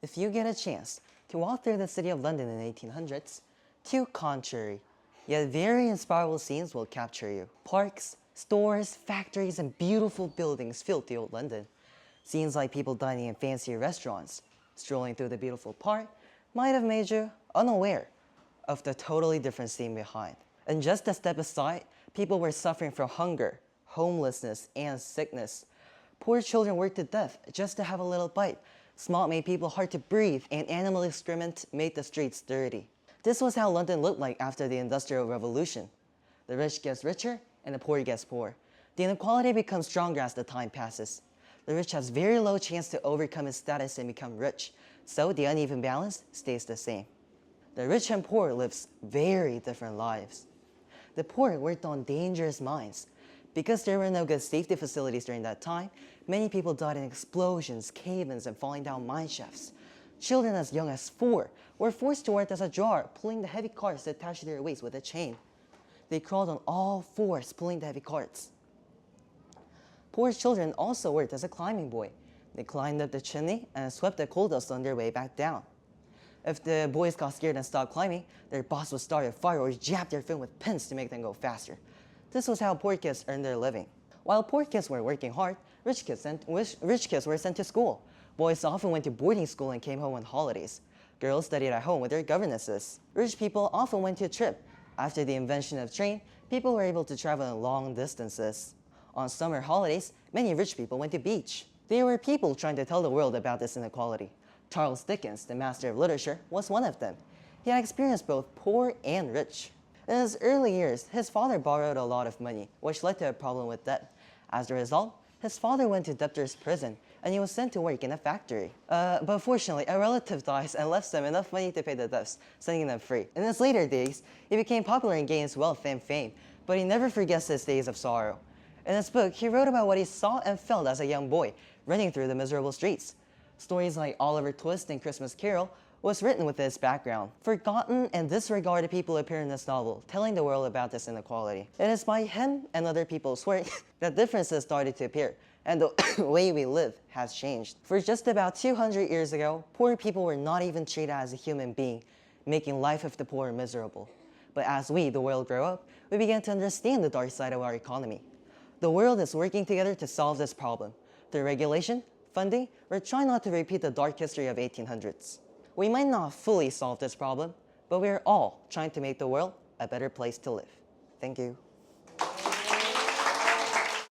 If you get a chance to walk through the city of London in the 1800s, two contrary, yet very inspirable scenes will capture you. Parks, stores, factories, and beautiful buildings filled the old London. Scenes like people dining in fancy restaurants, strolling through the beautiful park, might have made you unaware of the totally different scene behind. And just a step aside, people were suffering from hunger, homelessness, and sickness. Poor children worked to death just to have a little bite. Smog made people hard to breathe, and animal excrement made the streets dirty. This was how London looked like after the Industrial Revolution. The rich gets richer, and the poor gets poor. The inequality becomes stronger as the time passes. The rich has very low chance to overcome his status and become rich, so the uneven balance stays the same. The rich and poor lives very different lives. The poor worked on dangerous mines. Because there were no good safety facilities during that time, many people died in explosions, cave-ins, and falling down mine shafts. Children as young as 4 were forced to work as a jar, pulling the heavy carts attached to their waists with a chain. They crawled on all 4s, pulling the heavy carts. Poor children also worked as a climbing boy. They climbed up the chimney and swept the coal dust on their way back down. If the boys got scared and stopped climbing, their boss would start a fire or jab their foot with pins to make them go faster. This was how poor kids earned their living. While poor kids were working hard, rich kids were sent to school. Boys often went to boarding school and came home on holidays. Girls studied at home with their governesses. Rich people often went to a trip. After the invention of train, people were able to travel in long distances. On summer holidays, many rich people went to the beach. There were people trying to tell the world about this inequality. Charles Dickens, the master of literature, was one of them. He had experienced both poor and rich. In his early years, his father borrowed a lot of money, which led to a problem with debt. As a result, his father went to debtor's prison, and he was sent to work in a factory. But fortunately, a relative dies and left him enough money to pay the debts, sending them free. In his later days, he became popular and gained wealth and fame, but he never forgets his days of sorrow. In his book, he wrote about what he saw and felt as a young boy, running through the miserable streets. Stories like Oliver Twist and Christmas Carol was written with this background. Forgotten and disregarded people appear in this novel, telling the world about this inequality. It is by him and other people's work that differences started to appear, and the way we live has changed. For just about 200 years ago, poor people were not even treated as a human being, making life of the poor miserable. But as we, the world, grow up, we began to understand the dark side of our economy. The world is working together to solve this problem. Through regulation, funding, we're trying not to repeat the dark history of 1800s. We might not fully solve this problem, but we are all trying to make the world a better place to live. Thank you.